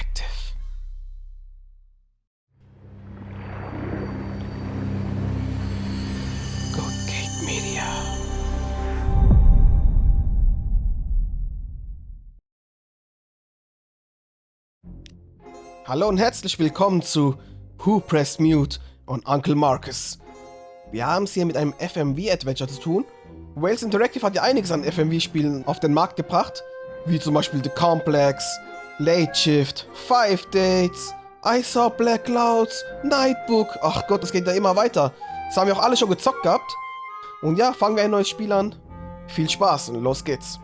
Interactive. Good Gate Media. Hallo und herzlich willkommen zu Who Pressed Mute und Onkel Marcus. Wir haben es hier mit einem FMV-Adventure zu tun. Wales Interactive hat ja einiges an FMV-Spielen auf den Markt gebracht, wie zum Beispiel The Complex, Late Shift, 5 Dates, I Saw Black Clouds, Nightbook. Ach Gott, das geht ja immer weiter. Das haben wir auch alle schon gezockt gehabt. Und ja, fangen wir ein neues Spiel an. Viel Spaß und los geht's.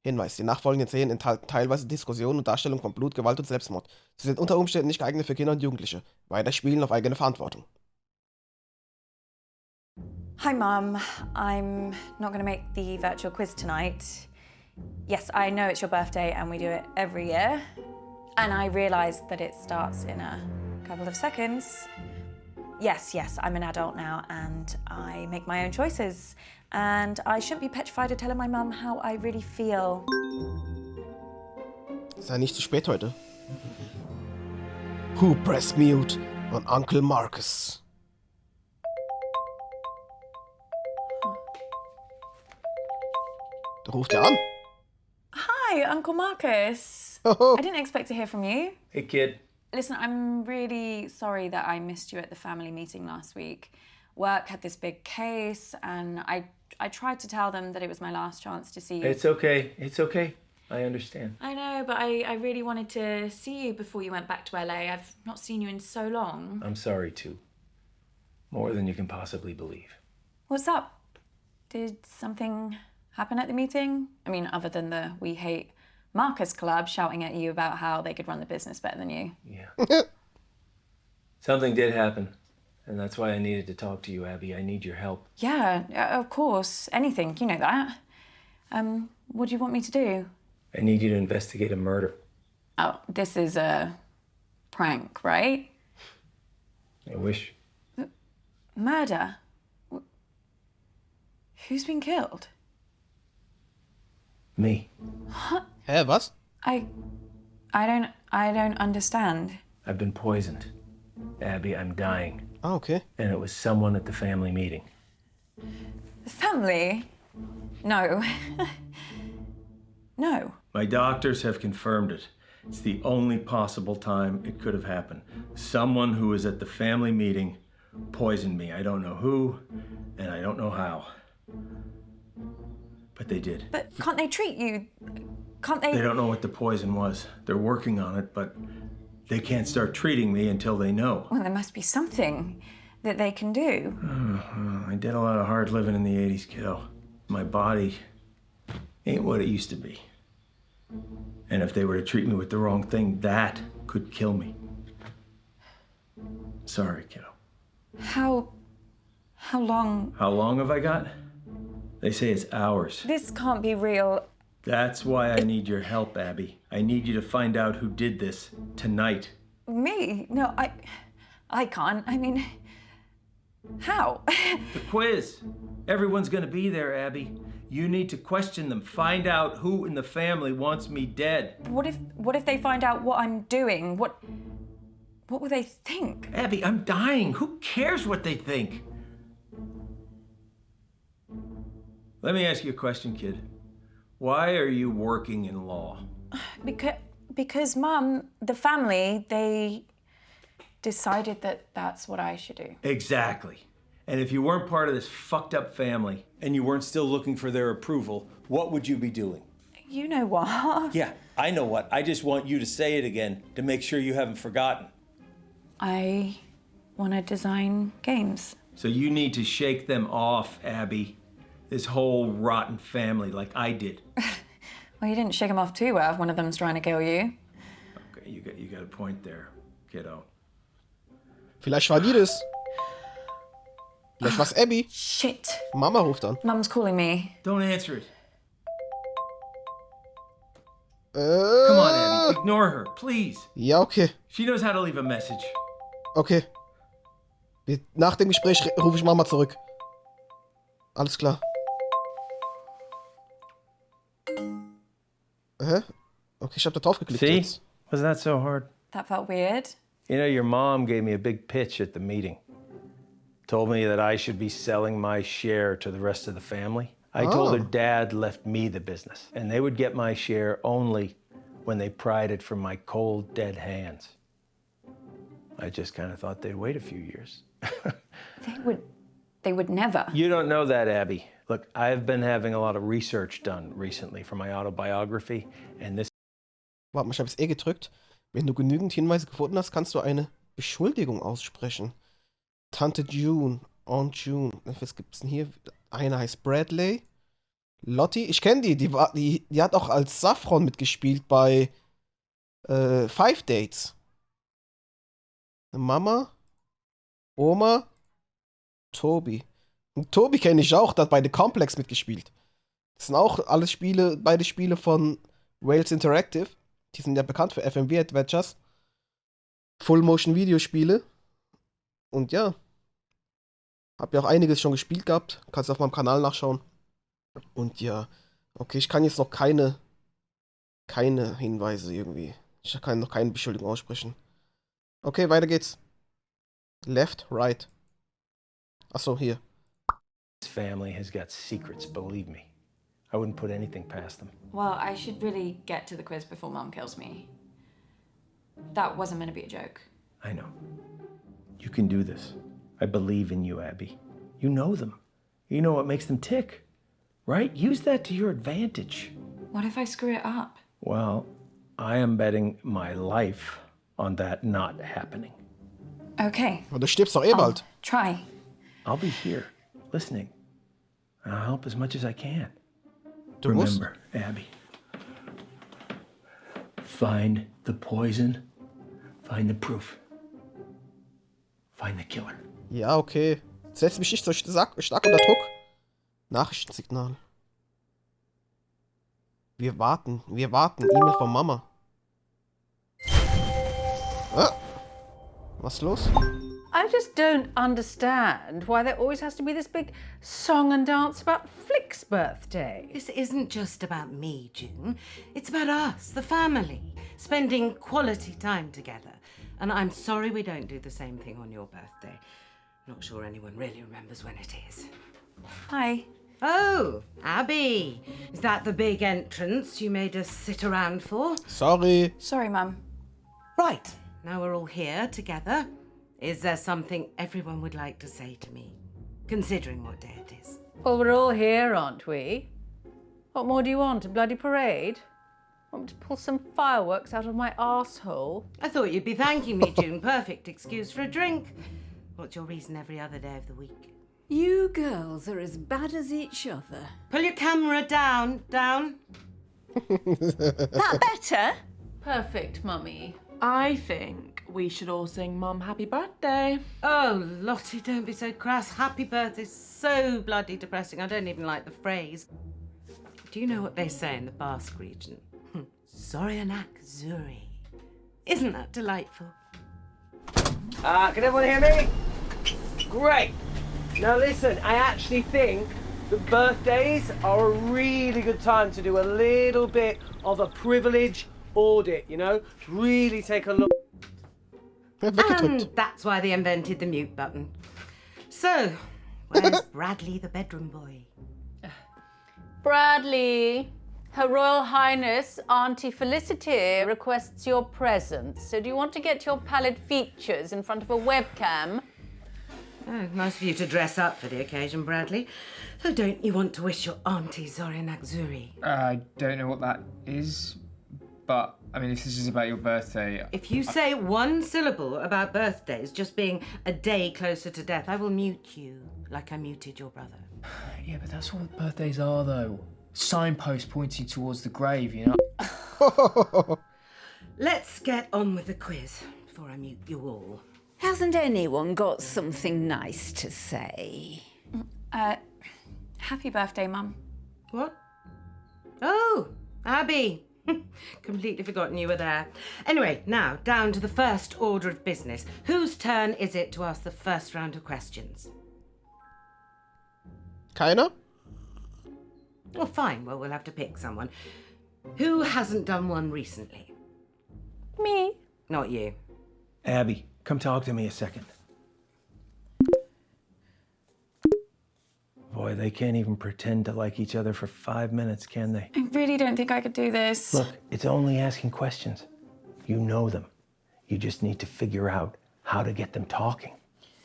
Hinweis: Die nachfolgenden Szenen enthalten teilweise Diskussionen und Darstellung von Blut, Gewalt und Selbstmord. Sie sind unter Umständen nicht geeignet für Kinder und Jugendliche. Weiter spielen auf eigene Verantwortung. Hi Mum, I'm not going to make the virtual quiz tonight. Yes, I know it's your birthday and we do it every year. And I realise that it starts in a couple of seconds. Yes, I'm an adult now and I make my own choices. And I shouldn't be petrified of telling my mum how I really feel. Sei nicht zu spät heute. Who Pressed Mute und Onkel Marcus. Da ruft er an. Hi, Uncle Marcus. Hoho. I didn't expect to hear from you. Hey, kid. Listen, I'm really sorry that I missed you at the family meeting last week. Work had this big case, and I tried to tell them that it was my last chance to see you. It's okay. It's okay. I understand. I know, but I really wanted to see you before you went back to LA. I've not seen you in so long. I'm sorry, too. More than you can possibly believe. What's up? Did something happen at the meeting? I mean, other than the We Hate Marcus club shouting at you about how they could run the business better than you. Yeah. Something did happen. And that's why I needed to talk to you, Abby. I need your help. Yeah, of course. Anything, you know that. What do you want me to do? I need you to investigate a murder. Oh, this is a prank, right? I wish. Murder? Who's been killed? Me. Hä, was? I don't understand. I've been poisoned. Abby, I'm dying. Ah, okay. And it was someone at the family meeting. The family? No. No. My doctors have confirmed it. It's the only possible time it could have happened. Someone who was at the family meeting poisoned me. I don't know who, and I don't know how. But they did. But can't they treat you? Can't they? They don't know what the poison was. They're working on it, but they can't start treating me until they know. Well, there must be something that they can do. I did a lot of hard living in the 80s, kiddo. My body ain't what it used to be. And if they were to treat me with the wrong thing, that could kill me. Sorry, kiddo. How long? How long have I got? They say it's hours. This can't be real. That's why I need your help, Abby. I need you to find out who did this tonight. Me? No, I can't. I mean, how? The quiz. Everyone's gonna be there, Abby. You need to question them. Find out who in the family wants me dead. What if they find out what I'm doing? What will they think? Abby, I'm dying. Who cares what they think? Let me ask you a question, kid. Why are you working in law? Because Mum, the family, they decided that that's what I should do. Exactly. And if you weren't part of this fucked up family and you weren't still looking for their approval, what would you be doing? You know what? Yeah, I know what. I just want you to say it again to make sure you haven't forgotten. I want to design games. So you need to shake them off, Abby. This whole rotten family like I did. Well, you didn't shake them off too well if one of them's trying to kill you. Okay, you got a point there, kiddo. Vielleicht war die das. Vielleicht war's Abby. Shit. Mama ruft an. Mum's calling me. Don't answer it. Come on, Abby. Ignore her, please. Ja, okay. She knows how to leave a message. Okay. Nach dem Gespräch rufe ich Mama zurück. Alles klar. Hä? Okay, ich habe da drauf geklickt See? jetzt. Was that so hard? That felt weird. You know, your mom gave me a big pitch at the meeting. Told me that I should be selling my share to the rest of the family. I told her dad left me the business, and they would get my share only when they pried it from my cold, dead hands. I just kind of thought they'd wait a few years. They would never. You don't know that, Abby. Look, I've been having a lot of research done recently for my autobiography, and this... Warte mal, ich habe es gedrückt. Wenn du genügend Hinweise gefunden hast, kannst du eine Beschuldigung aussprechen. Tante June, Aunt June. Was gibt's denn hier? Einer heißt Bradley. Lottie, ich kenne die. Die hat auch als Saffron mitgespielt bei 5 Dates. Mama, Oma, Toby. Und Toby kenne ich auch, der hat bei The Complex mitgespielt. Das sind auch alles Spiele, beide Spiele von Wales Interactive. Die sind ja bekannt für FMV-Adventures. Full-Motion-Videospiele. Und ja. Hab ja auch einiges schon gespielt gehabt. Kannst auf meinem Kanal nachschauen. Und ja. Okay, ich kann jetzt noch keine Hinweise irgendwie. Ich kann noch keine Beschuldigung aussprechen. Okay, weiter geht's. Left, right. Achso, hier. family has got secrets, believe me. I wouldn't put anything past them. Well, I should really get to the quiz before Mum kills me. That wasn't meant to be a joke. I know. You can do this. I believe in you, Abby. You know them. You know what makes them tick, right? Use that to your advantage. What if I screw it up? Well, I am betting my life on that not happening. Okay. Aber du stirbst doch eh bald. Try. I'll be here, listening. And I'll help as much as I can. Du musst. Remember, Abby. Find the poison. Find the proof. Find the killer. Ja, okay. Setzt mich nicht so stark unter Druck. Nachrichtensignal. Wir warten. E-Mail von Mama. Ah. Was ist los? I just don't understand why there always has to be this big song and dance about Flick's birthday. This isn't just about me, June. It's about us, the family, spending quality time together. And I'm sorry we don't do the same thing on your birthday. Not sure anyone really remembers when it is. Hi. Oh, Abby. Is that the big entrance you made us sit around for? Sorry. Sorry, Mum. Right, now we're all here together. Is there something everyone would like to say to me, considering what day it is? Well, we're all here, aren't we? What more do you want? A bloody parade? Want me to pull some fireworks out of my arsehole? I thought you'd be thanking me, June. Perfect excuse for a drink. What's your reason every other day of the week? You girls are as bad as each other. Pull your camera down. That better? Perfect, Mummy. I think we should all sing Mum happy birthday. Oh, Lottie, don't be so crass. Happy birthday's so bloody depressing. I don't even like the phrase. Do you know what they say in the Basque region? Zoryanak Zuri. Isn't that delightful? Can everyone hear me? Great. Now listen, I actually think that birthdays are a really good time to do a little bit of a privilege audit, you know? Really take a look. Weggedrückt. And that's why they invented the mute button. So, where's Bradley the bedroom boy? Bradley, Her Royal Highness Auntie Felicity requests your presence. So do you want to get your pallid features in front of a webcam? Oh, nice of you to dress up for the occasion, Bradley. So don't you want to wish your auntie Zoryanak Zuri? I don't know what that is, but I mean, if this is about your birthday... If you say one syllable about birthdays just being a day closer to death, I will mute you like I muted your brother. Yeah, but that's what birthdays are, though. Signposts pointing towards the grave, you know? Let's get on with the quiz before I mute you all. Hasn't anyone got something nice to say? Happy birthday, Mum. What? Oh, Abby. Completely forgotten you were there. Anyway, now down to the first order of business. Whose turn is it to ask the first round of questions? Keiner? Oh, fine. Well, we'll have to pick someone. Who hasn't done one recently? Me? Not you. Abby, come talk to me a second. Boy, they can't even pretend to like each other for 5 minutes, can they? I really don't think I could do this. Look, it's only asking questions. You know them. You just need to figure out how to get them talking.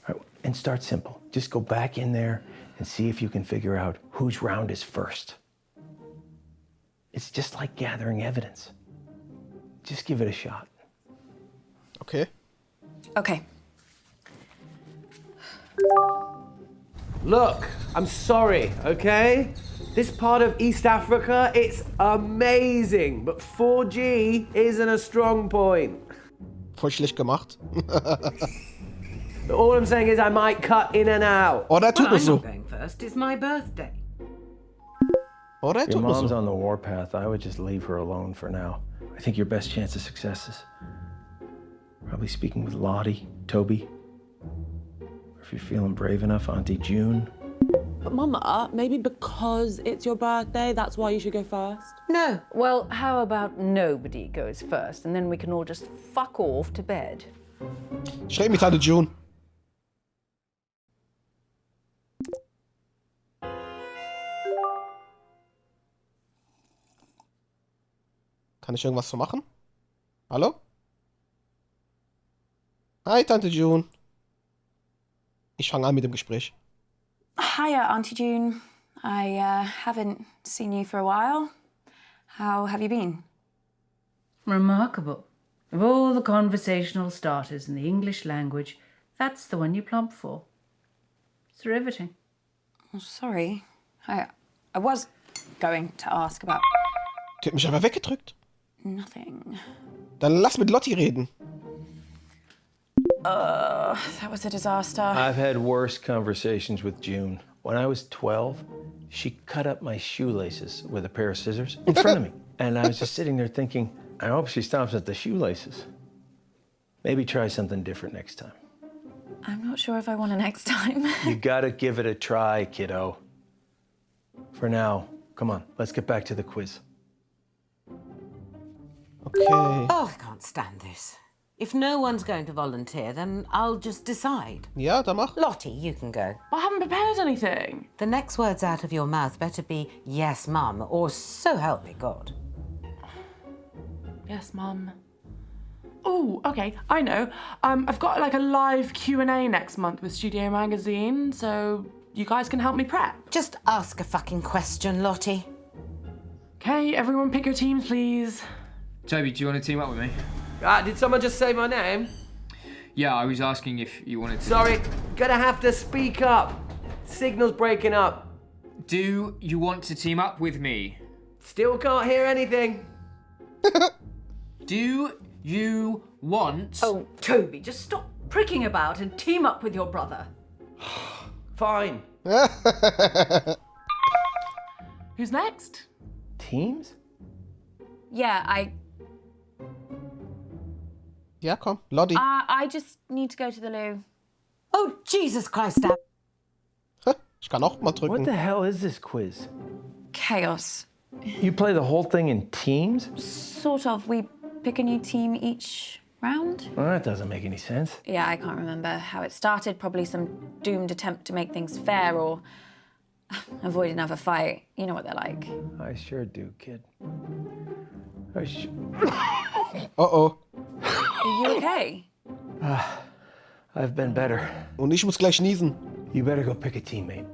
All right, and start simple. Just go back in there and see if you can figure out whose round is first. It's just like gathering evidence. Just give it a shot. Okay. Okay. Look, I'm sorry, okay? This part of East Africa, it's amazing, but 4G isn't a strong point. Voll schlecht gemacht. All I'm saying is I might cut in and out. Oder er tut Well, nur I'm so. not going first. It's my birthday. Oder er Your tut nur mom's so. on the warpath. I would just leave her alone for now. I think your best chance of success is probably speaking with Lottie, Toby, or if you're feeling brave enough, Auntie June. But Mama, maybe because it's your birthday, that's why you should go first? No. Well, how about nobody goes first and then we can all just fuck off to bed? Ich rede mit Tante June. Kann ich irgendwas machen? Hallo? Hi, Tante June. Ich fange an mit dem Gespräch. Hiya, Auntie June. I haven't seen you for a while. How have you been? Remarkable. Of all the conversational starters in the English language, that's the one you plump for. It's riveting. Oh, sorry. I was going to ask about Die hat mich einfach weggedrückt. nothing. Dann lass mit Lotti reden. That was a disaster. I've had worse conversations with June. When I was 12, she cut up my shoelaces with a pair of scissors in front of me. And I was just sitting there thinking, I hope she stops at the shoelaces. Maybe try something different next time. I'm not sure if I want to next time. You gotta give it a try, kiddo. For now, come on, let's get back to the quiz. Okay. Oh, I can't stand this. If no one's going to volunteer, then I'll just decide. Ja, dann mach. Lottie, you can go. I haven't prepared anything. The next words out of your mouth better be yes, Mum, or so help me God. Yes, Mum. Oh, okay, I know. I've got like a live Q&A next month with Studio Magazine, so you guys can help me prep. Just ask a fucking question, Lottie. Okay, everyone pick your teams, please. Toby, do you want to team up with me? Did someone just say my name? Yeah, I was asking if you wanted to... Sorry, gonna have to speak up. Signal's breaking up. Do you want to team up with me? Still can't hear anything. Do you want... Oh, Toby, just stop pricking about and team up with your brother. Fine. Who's next? Teams? Yeah, Ja, komm. Lotti. I just need to go to the loo. Oh, Jesus Christ, Dad. Ich kann auch mal What drücken. the hell is this quiz? Chaos. You play the whole thing in teams? Sort of. We pick a new team each round. Well, that doesn't make any sense. Yeah, I can't remember how it started. Probably some doomed attempt to make things fair or avoid another fight. You know what they're like. I sure do, kid. Oh oh. Are you okay? I've been better. Und ich muss gleich niesen. You better go pick a teammate.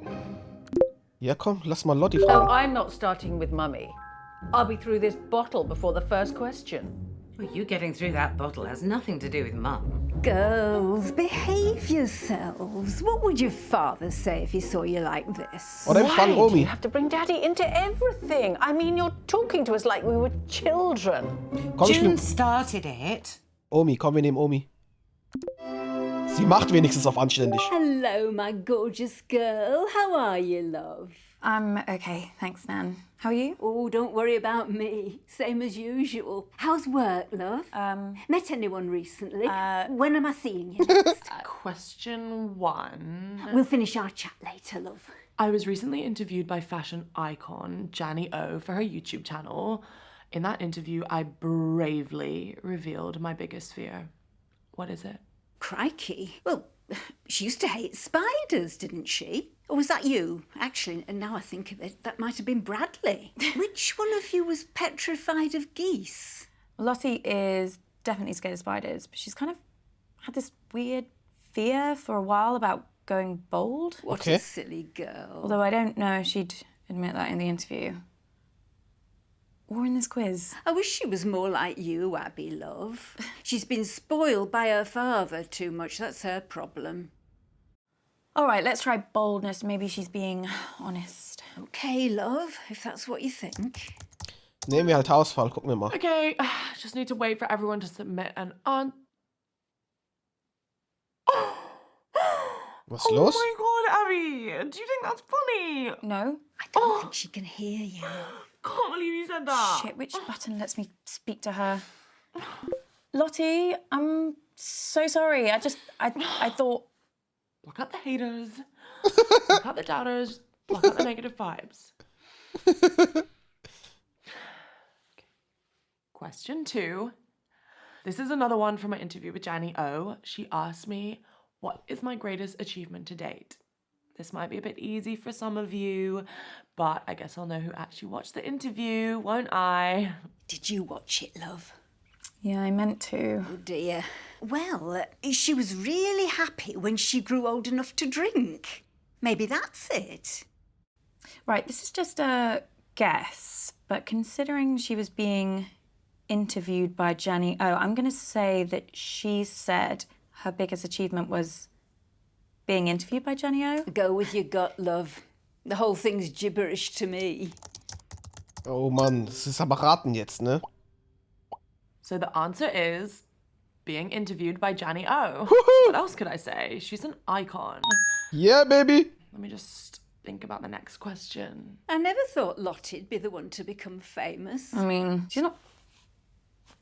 Ja, komm, lass mal Lotti Oh, fragen. I'm not starting with Mummy. I'll be through this bottle before the first question. Well, you getting through that bottle has nothing to do with Mum. Girls, behave yourselves. What would your father say if he saw you like this? Oder Why empfang do Omi. you have to bring Daddy into everything? I mean, you're talking to us like we were children. Komm, ich June nehm... started it. Omi, komm, wir nehmen Omi. Sie macht wenigstens auf anständig. Hello, my gorgeous girl. How are you, love? I'm okay, thanks, Nan. How are you? Oh, don't worry about me. Same as usual. How's work, love? Met anyone recently? When am I seeing you next? Question 1. We'll finish our chat later, love. I was recently interviewed by fashion icon Janny O for her YouTube channel. In that interview, I bravely revealed my biggest fear. What is it? Crikey. Well, she used to hate spiders, didn't she? Or was that you? Actually, and now I think of it, that might have been Bradley. Which one of you was petrified of geese? Lottie is definitely scared of spiders, but she's kind of had this weird fear for a while about going bold. What a silly girl. Although I don't know if she'd admit that in the interview. Or in this quiz. I wish she was more like you, Abby, love. She's been spoiled by her father too much. That's her problem. All right, let's try boldness. Maybe she's being honest. Okay, love, if that's what you think. Nehmen wir halt Hausfall, gucken wir mal. Okay, just need to wait for everyone to submit an Was ist los? Oh my god, Abby! Do you think that's funny? No. I don't think she can hear you. Can't believe you said that. Shit, which button lets me speak to her? Lottie, I'm so sorry. I thought... Block out the haters. Block out the doubters. Block out the negative vibes. Okay. Question 2. This is another one from my interview with Jani O. She asked me, what is my greatest achievement to date? This might be a bit easy for some of you, but I guess I'll know who actually watched the interview, won't I? Did you watch it, love? Yeah, I meant to. Oh, dear. Well, she was really happy when she grew old enough to drink. Maybe that's it. Right, this is just a guess, but considering she was being interviewed by Jani O, I'm going to say that she said her biggest achievement was being interviewed by Jani O. Go with your gut, love. The whole thing's gibberish to me. Oh Mann, das ist aber raten jetzt, ne? So the answer is being interviewed by Jani O. What else could I say? She's an icon. Yeah, baby! Let me just think about the next question. I never thought Lottie'd be the one to become famous. I mean, she's not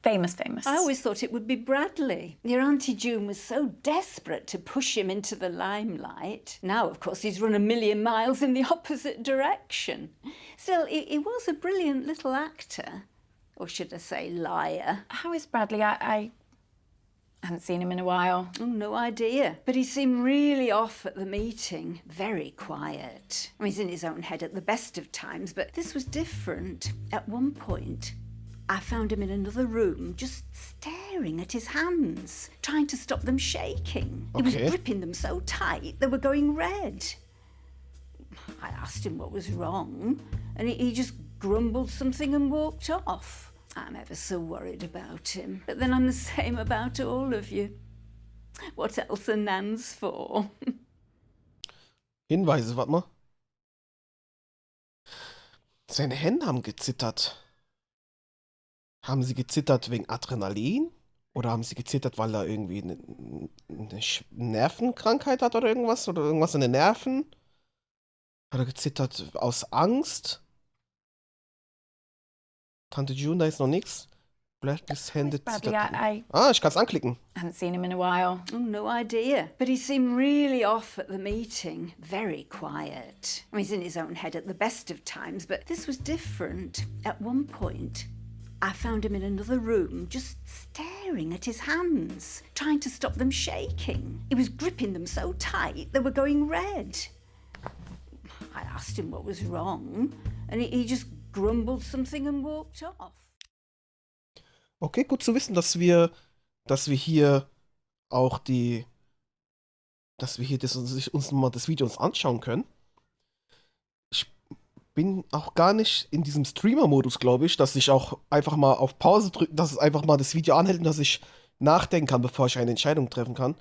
famous. I always thought it would be Bradley. Your Auntie June was so desperate to push him into the limelight. Now, of course, he's run 1,000,000 miles in the opposite direction. Still, he was a brilliant little actor. Or should I say liar? How is Bradley? I haven't seen him in a while. Oh, no idea. But he seemed really off at the meeting. Very quiet. I mean, he's in his own head at the best of times, but this was different. At one point, I found him in another room, just staring at his hands, trying to stop them shaking. He was gripping them so tight they were going red. I asked him what was wrong, and he just grumbled something and walked off. I'm ever so worried about him. But then I'm the same about all of you. What else are Nans for? Hinweise, warte mal. Seine Hände haben gezittert. Haben sie gezittert wegen Adrenalin? Oder haben sie gezittert, weil er irgendwie eine Nervenkrankheit hat oder irgendwas? Oder irgendwas in den Nerven? Hat er gezittert aus Angst? Tante June, da ist noch nichts. Bradleys Hände zitterten. Ich kann es anklicken. I haven't seen him in a while. Oh, no idea. But he seemed really off at the meeting. Very quiet. I mean, he's in his own head at the best of times, but this was different. At one point, I found him in another room, just staring at his hands, trying to stop them shaking. He was gripping them so tight they were going red. I asked him what was wrong, and he just grumbled something and walked off. Okay, gut zu wissen, dass wir hier auch uns mal das Video anschauen können. Ich bin auch gar nicht in diesem Streamer-Modus, glaube ich, dass ich auch einfach mal auf Pause drücke, dass es einfach mal das Video anhält und dass ich nachdenken kann, bevor ich eine Entscheidung treffen kann.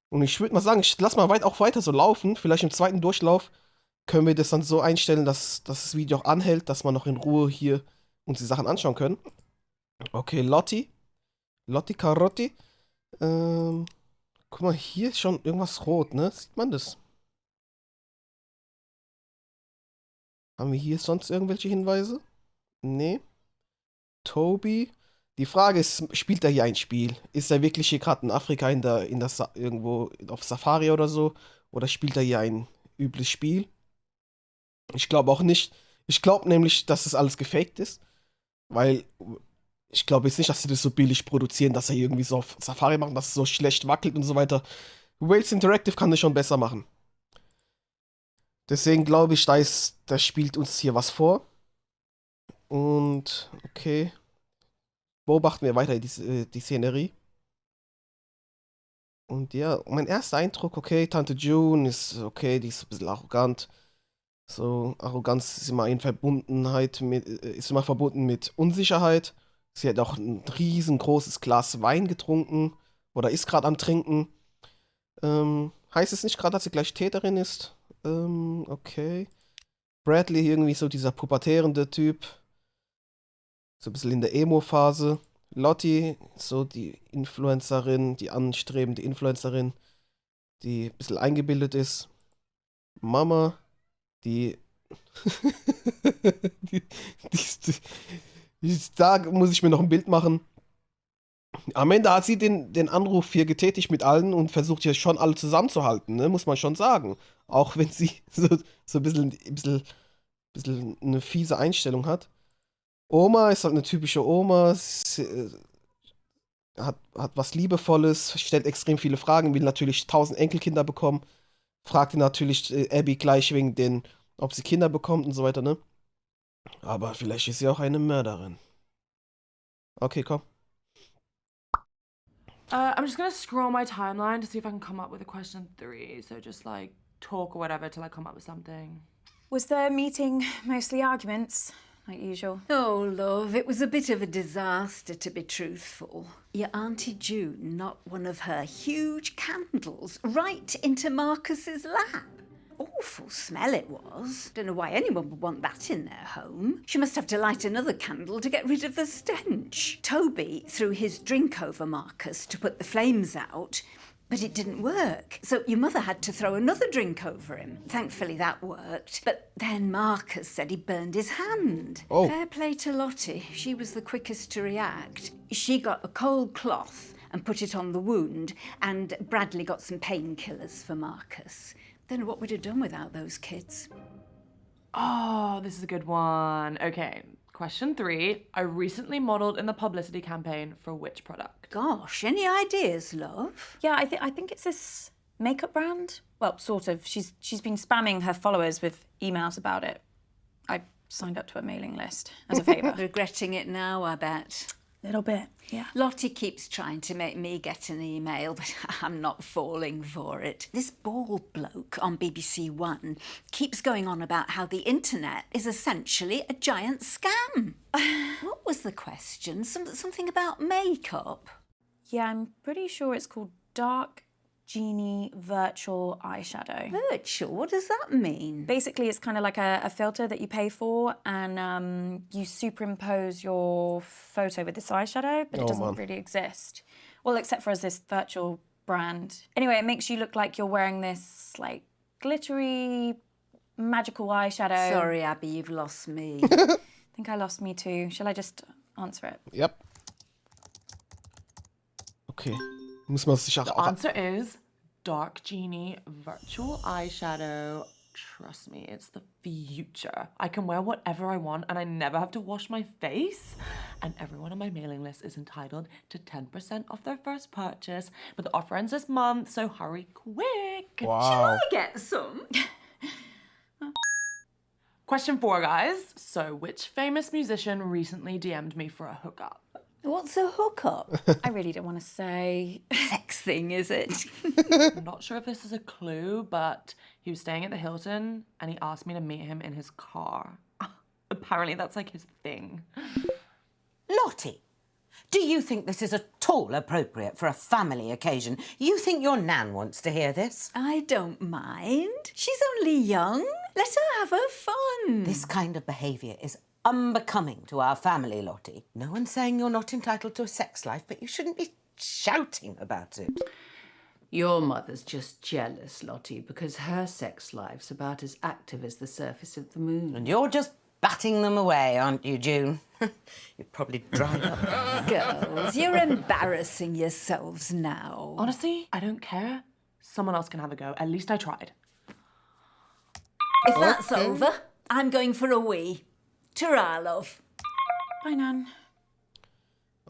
Und ich würde mal sagen, ich lasse mal auch weiter so laufen. Vielleicht im zweiten Durchlauf können wir das dann so einstellen, dass das Video auch anhält, dass man noch in Ruhe hier uns die Sachen anschauen können. Okay, Lotti Carotti. Guck mal, hier ist schon irgendwas rot, ne? Sieht man das? Haben wir hier sonst irgendwelche Hinweise? Nee. Toby. Die Frage ist, spielt er hier ein Spiel? Ist er wirklich hier gerade in Afrika irgendwo auf Safari oder so? Oder spielt er hier ein übles Spiel? Ich glaube auch nicht. Ich glaube nämlich, dass das alles gefaked ist. Weil ich glaube jetzt nicht, dass sie das so billig produzieren, dass er irgendwie so auf Safari machen, dass es so schlecht wackelt und so weiter. Wales Interactive kann das schon besser machen. Deswegen glaube ich, da spielt uns hier was vor. Und, okay. Beobachten wir weiter die Szenerie. Und ja, mein erster Eindruck, okay, Tante June ist, okay, die ist ein bisschen arrogant. So, Arroganz ist immer ist immer verbunden mit Unsicherheit. Sie hat auch ein riesengroßes Glas Wein getrunken. Oder ist gerade am Trinken. Heißt es nicht gerade, dass sie gleich Täterin ist? Okay. Bradley irgendwie so dieser pubertierende Typ. So ein bisschen in der Emo-Phase. Lottie, so die Influencerin, die anstrebende Influencerin, die ein bisschen eingebildet ist. Mama, die da muss ich mir noch ein Bild machen. Am Ende hat sie den Anruf hier getätigt mit allen und versucht ja schon alle zusammenzuhalten, ne? Muss man schon sagen. Auch wenn sie so ein bisschen eine fiese Einstellung hat. Oma ist halt eine typische Oma. Sie, hat was Liebevolles, stellt extrem viele Fragen, will natürlich 1000 Enkelkinder bekommen. Fragte natürlich Abby gleich wegen ob sie Kinder bekommt und so weiter, ne? Aber vielleicht ist sie auch eine Mörderin. Okay, komm. I'm just gonna scroll my timeline to see if I can come up with a question 3. So just like talk or whatever till I come up with something. Was the meeting mostly arguments, like usual? Oh, love, it was a bit of a disaster, to be truthful. Your Auntie June knocked one of her huge candles right into Marcus's lap. Awful smell it was. Don't know why anyone would want that in their home. She must have to light another candle to get rid of the stench. Toby threw his drink over Marcus to put the flames out, but it didn't work. So your mother had to throw another drink over him. Thankfully that worked. But then Marcus said he burned his hand. Oh. Fair play to Lottie. She was the quickest to react. She got a cold cloth and put it on the wound, and Bradley got some painkillers for Marcus. Don't know what we'd have done without those kids. Oh, this is a good one. Okay, question 3. I recently modelled in the publicity campaign for which product? Gosh, any ideas, love? Yeah, I think it's this makeup brand. Well, sort of. She's been spamming her followers with emails about it. I signed up to a mailing list as a favour. Regretting it now, I bet. Little bit, yeah. Lottie keeps trying to make me get an email, but I'm not falling for it. This bald bloke on BBC One keeps going on about how the internet is essentially a giant scam. What was the question? Something about makeup? Yeah, I'm pretty sure it's called Dark Genie Virtual Eyeshadow. Virtual? What does that mean? Basically, it's kind of like a filter that you pay for, and you superimpose your photo with this eyeshadow, but it doesn't really exist. Well, except for as this virtual brand. Anyway, it makes you look like you're wearing this, like, glittery, magical eyeshadow. Sorry, Abby, you've lost me. I think I lost me too. Shall I just answer it? Yep. Okay. Muss man sich The auch answer is Dark Genie Virtual Eyeshadow. Trust me, it's the future. I can wear whatever I want and I never have to wash my face. And everyone on my mailing list is entitled to 10% off their first purchase. But the offer ends this month, so hurry quick. Wow. Shall I get some? Question 4, guys. So, which famous musician recently DM'd me for a hookup? What's a hookup? I really don't want to say. Sex thing, is it? I'm not sure if this is a clue, but he was staying at the Hilton and he asked me to meet him in his car. Apparently that's like his thing. Lottie, do you think this is at all appropriate for a family occasion? You think your nan wants to hear this? I don't mind. She's only young. Let her have her fun. This kind of behaviour is unbecoming to our family, Lottie. No one's saying you're not entitled to a sex life, but you shouldn't be shouting about it. Your mother's just jealous, Lottie, because her sex life's about as active as the surface of the moon. And you're just batting them away, aren't you, June? You're probably dried up. Girls, you're embarrassing yourselves now. Honestly, I don't care. Someone else can have a go. At least I tried. If that's over, I'm going for a wee. Ta-ra, love. Bye, Nan.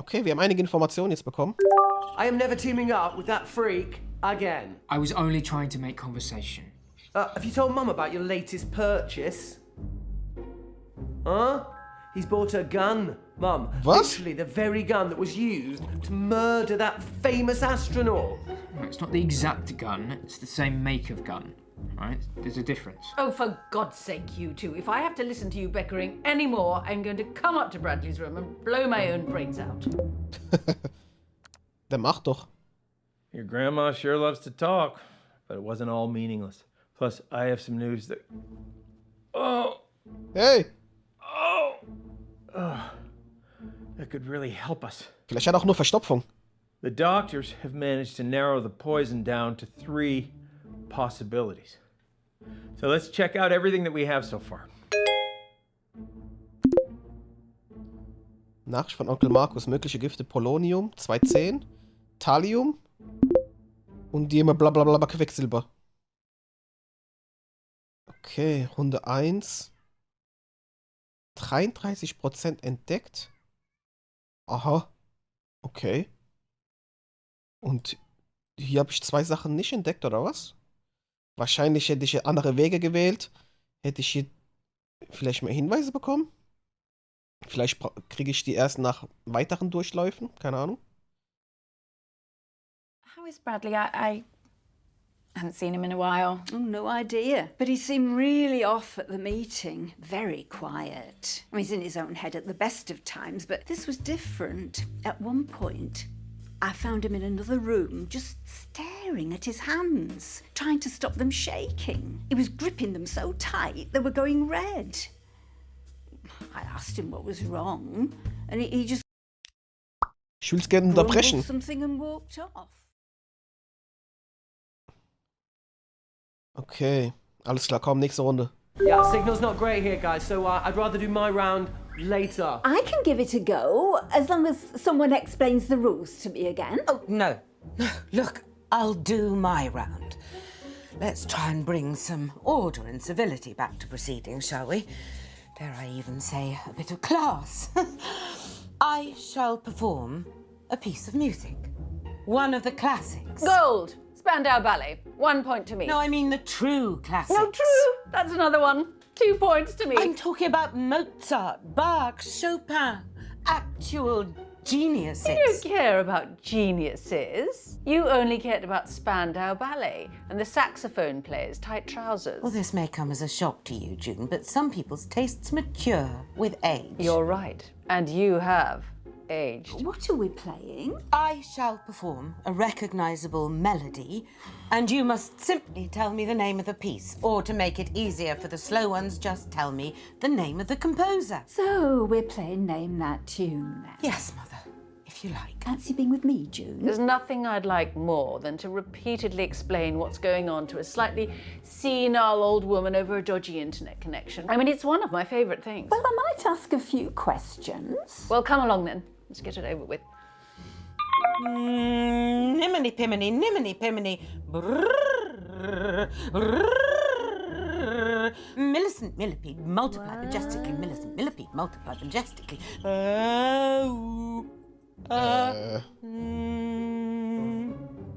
Okay, wir haben einige Informationen jetzt bekommen. I am never teaming up with that freak again. I was only trying to make conversation. Have you told Mum about your latest purchase? Huh? He's bought a gun, Mum. Was? Literally the very gun that was used to murder that famous astronaut. No, it's not the exact gun, it's the same make of gun, right? There's a difference. Oh, for God's sake, you two. If I have to listen to you bickering anymore, I'm going to come up to Bradley's room and blow my own brains out. Der macht doch. Your grandma sure loves to talk, but it wasn't all meaningless. Plus, I have some news that... Oh! Hey! Oh! That could really help us. Vielleicht hat er auch nur Verstopfung. The doctors have managed to narrow the poison down to 3 possibilities. So let's check out everything that we have so far. Nachricht von Onkel Marcus. Mögliche Gifte: Polonium, 210, Thallium und die immer blablabla Quecksilber. Okay, Runde 1. 33% entdeckt. Aha. Okay. Und hier habe ich 2 Sachen nicht entdeckt, oder was? Wahrscheinlich hätte ich andere Wege gewählt. Hätte ich hier vielleicht mehr Hinweise bekommen. Vielleicht kriege ich die erst nach weiteren Durchläufen. Keine Ahnung. How is Bradley? I haven't seen him in a while. Oh, no idea. But he seemed really off at the meeting. Very quiet. I mean, he's in his own head at the best of times, but this was different. At one point, I found him in another room, just staring at his hands, trying to stop them shaking. He was gripping them so tight they were going red. I asked him what was wrong, and he just Ich will es gerne unterbrechen. grumbled something and walked off. Okay, alles klar, komm, nächste Runde. Yeah, signal's not great here, guys, so I'd rather do my round later. I can give it a go, as long as someone explains the rules to me again. Oh, no. Look, I'll do my round. Let's try and bring some order and civility back to proceedings, shall we? Dare I even say a bit of class? I shall perform a piece of music. One of the classics. Gold! Spandau Ballet. 1 point to me. No, I mean the true classics. No, true. That's another one. 2 points to me. I'm talking about Mozart, Bach, Chopin. Actual geniuses. You don't care about geniuses. You only cared about Spandau Ballet and the saxophone player's tight trousers. Well, this may come as a shock to you, June, but some people's tastes mature with age. You're right. And you have aged. What are we playing? I shall perform a recognizable melody, and you must simply tell me the name of the piece. Or to make it easier for the slow ones, just tell me the name of the composer. So we're playing Name That Tune then. Yes, Mother, if you like. Fancy being with me, June? There's nothing I'd like more than to repeatedly explain what's going on to a slightly senile old woman over a dodgy internet connection. I mean, it's one of my favourite things. Well, I might ask a few questions. Well, come along then. Let's get it over with. Niminy piminy, niminy piminy. Brrrr, brrrr. Millicent millipede, multiply majestically. Millicent millipede, multiply majestically.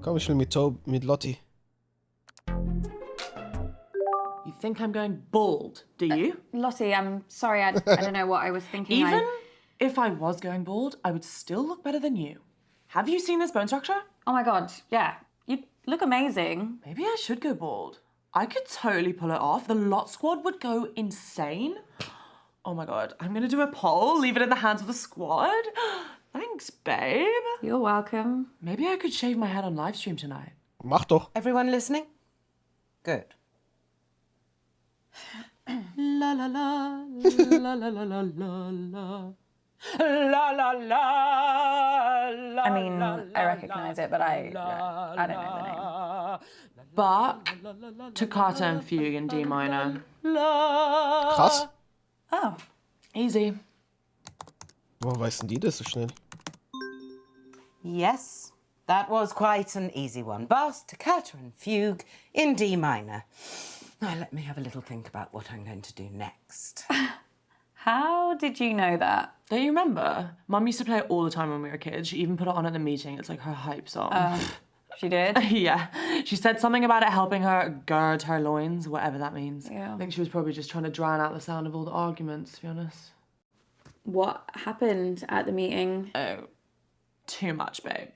Komm, ich will mit Lotti. You think I'm going bald, do you? Lottie, I'm sorry, I don't know what I was thinking. Even if I was going bald, I would still look better than you. Have you seen this bone structure? Oh my God, yeah. You look amazing. Maybe I should go bald. I could totally pull it off. The lot squad would go insane. Oh my God, I'm gonna do a poll, leave it in the hands of the squad. Thanks, babe. You're welcome. Maybe I could shave my head on live stream tonight. Mach doch. Everyone listening? Good. La la la la la la la la la. La la la. I mean, I recognize it, but I don't know the name. Bach, Toccata and Fugue in D minor. Krass. Oh. Easy. Woher weiß denn die das so schnell? Yes, that was quite an easy one. Bach, Toccata and Fugue in D minor. Now let me have a little think about what I'm going to do next. How did you know that? Don't you remember? Mum used to play it all the time when we were kids. She even put it on at the meeting. It's like her hype song. She did? Yeah. She said something about it helping her gird her loins, whatever that means. Yeah. I think she was probably just trying to drown out the sound of all the arguments, to be honest. What happened at the meeting? Oh, too much, babe.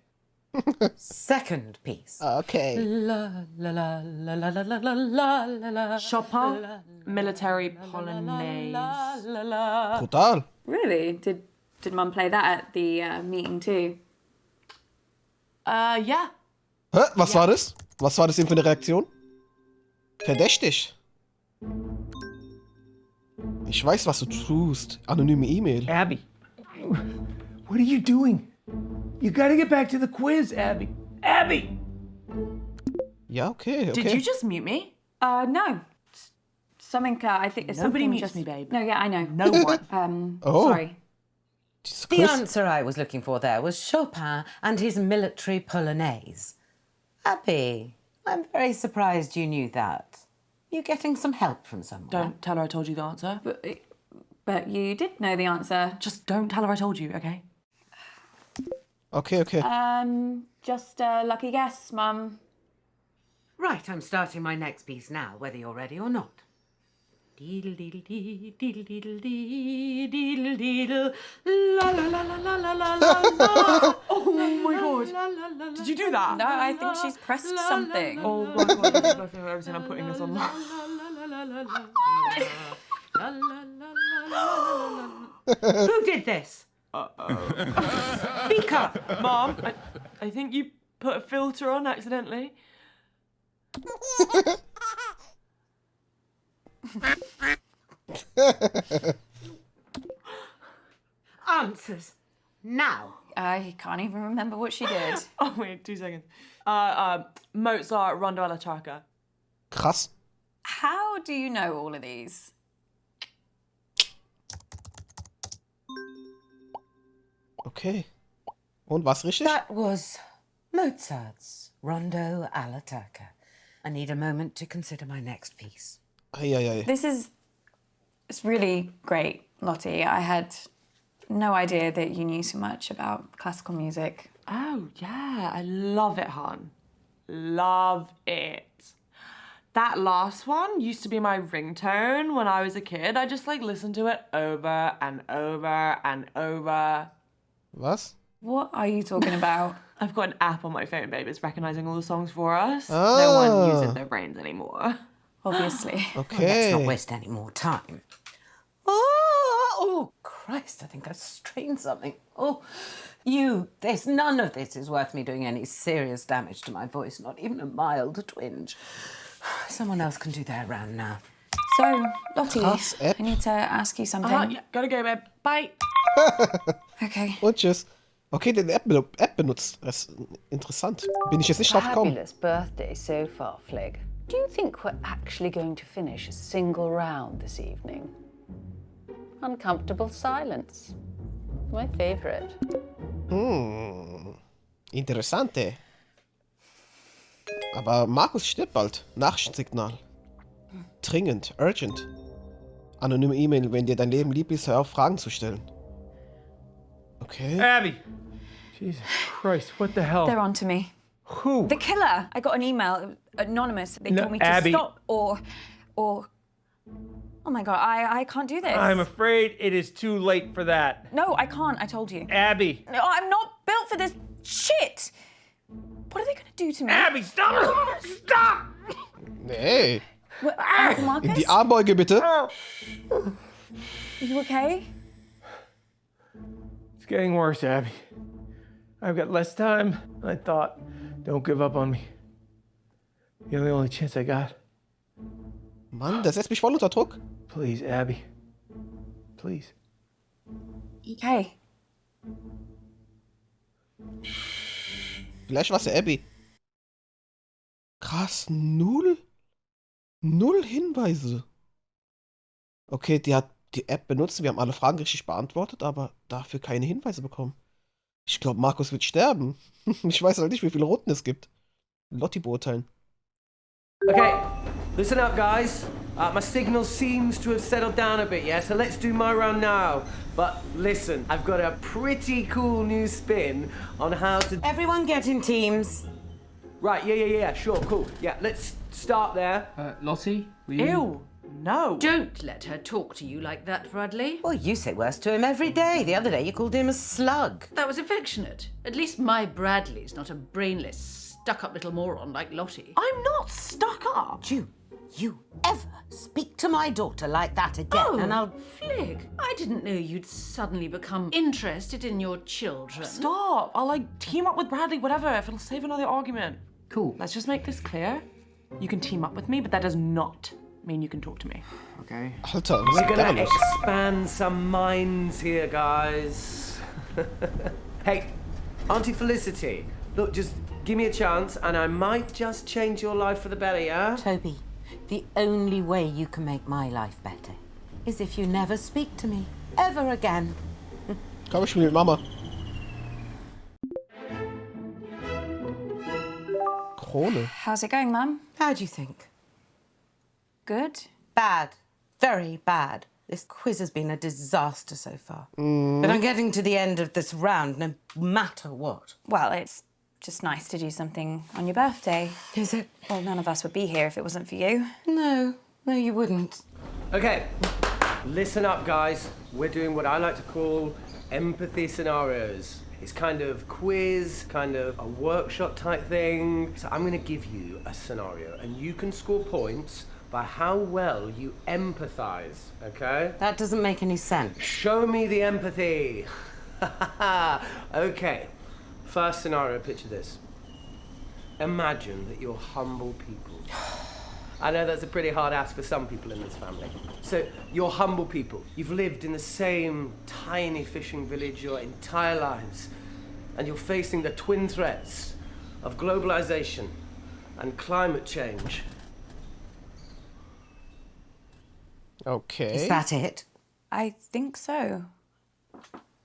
Second piece. Okay. La la la la la la la la la la. Chopin, military polonaise. Brutal. Really? Did Mum play that at the meeting too? Yeah. Hä? Was war das? Was war das denn für eine Reaktion? Verdächtig. Ich weiß, was du tust. Anonyme E-Mail. Abby, what are you doing? You gotta get back to the quiz, Abby. Abby! Ja, okay, okay. Did you just mute me? No. Something, I think it's Nobody something mutes just... me, babe. No, yeah, I know. No one. Oh. Sorry. Jesus The Christ. answer I was looking for there was Chopin and his military polonaise. Abby, I'm very surprised you knew that. You getting some help from someone? Don't tell her I told you the answer. But you did know the answer. Just don't tell her I told you, okay? Okay, okay. Just a lucky guess, Mum. Right, I'm starting my next piece now, whether you're ready or not. Deedle deedle dee, deedle deedle dee, deedle deedle, la la la la la la la la. Oh my god! Did you do that? No, I think she's pressed something. Oh my god, this is my favourite ever seen. I'm putting this on. Who did this? Speak up! Mom, I think you put a filter on accidentally. Answers. Now. I can't even remember what she did. Oh wait, 2 seconds. Mozart, Rondo alla Charca. Krass. How do you know all of these? Okay. Und was richtig? That was Mozart's Rondo alla Turca. I need a moment to consider my next piece. Eieiei. It's really great, Lottie. I had no idea that you knew so much about classical music. Oh yeah, I love it, hon. Love it. That last one used to be my ringtone when I was a kid. I just listened to it over and over and over. Was? What are you talking about? I've got an app on my phone, babe. It's recognizing all the songs for us. Ah. No one uses their brains anymore. Obviously. Okay. Let's not waste any more time. Oh, Christ, I think I've strained something. Oh, none of this is worth me doing any serious damage to my voice, not even a mild twinge. Someone else can do their round now. So, Lottie, Krass, App. I need to ask you something. Yeah, gotta go, babe. Bye. Okay. Und tschüss. Okay, den App benutzt. Das ist interessant. Bin ich jetzt nicht drauf gekommen. Fabulous birthday so far, Flig. Do you think we're actually going to finish a single round this evening? Uncomfortable silence. My favourite. Interessante. Aber Markus stirbt bald. Nachrichtensignal. Dringend. Urgent. Anonyme E-Mail. Wenn dir dein Leben lieb ist, hör auf, Fragen zu stellen. Okay. Abby! Jesus Christ, what the hell? They're on to me. Who? The killer. I got an email, anonymous. They No, told me to Abby. stop or... Oh my God, I can't do this. I'm afraid it is too late for that. No, I can't, I told you. Abby! No, I'm not built for this shit. What are they gonna do to me? Abby, stop! Stop! Nee. What, Uncle Marcus? In die Armbeuge, bitte. Are you okay? It's getting worse, Abby. I've got less time than I thought. Don't give up on me. You're the only chance I got. Mann, das setzt mich voll unter Druck. Please, Abby. Please. Okay. Vielleicht war's ja Abby. Krass, null Hinweise. Okay, die hat die App benutzt, wir haben alle Fragen richtig beantwortet, aber dafür keine Hinweise bekommen. Ich glaube, Markus wird sterben. Ich weiß halt nicht, wie viele Runden es gibt. Lotti beurteilen. Okay, listen up, guys. My signal seems to have settled down a bit, yeah? So let's do my round now. But listen, I've got a pretty cool new spin on how to... Everyone get in teams. Right, yeah, sure, cool. Yeah, let's start there. Lottie, will you? Ew, no. Don't let her talk to you like that, Bradley. Well, you say worse to him every day. The other day you called him a slug. That was affectionate. At least my Bradley's not a brainless, stuck-up little moron like Lottie. I'm not stuck up. You ever speak to my daughter like that again, and I'll... Flig, I didn't know you'd suddenly become interested in your children. Stop. I'll, team up with Bradley, whatever, if it'll save another argument. Cool. Let's just make this clear. You can team up with me, but that does not mean you can talk to me. Okay. Alter, was We're ist da gonna los? expand some minds here, guys. Hey, Auntie Felicity, look, just give me a chance and I might just change your life for the better, yeah? Toby, the only way you can make my life better is if you never speak to me ever again. Komm, ich spiele mit Mama. Krone. How's it going, Mum? How do you think? Good. Bad. Very bad. This quiz has been a disaster so far. But I'm getting to the end of this round no matter what. Well, it's just nice to do something on your birthday. Is it? Well, none of us would be here if it wasn't for you. No, you wouldn't. Okay, listen up, guys. We're doing what I like to call empathy scenarios. It's kind of quiz, kind of a workshop type thing. So I'm gonna give you a scenario and you can score points by how well you empathize, okay? That doesn't make any sense. Show me the empathy. Okay, first scenario, picture this. Imagine that you're humble people. I know that's a pretty hard ask for some people in this family. So, you're humble people. You've lived in the same tiny fishing village your entire lives. And you're facing the twin threats of globalization and climate change. Okay. Is that it? I think so.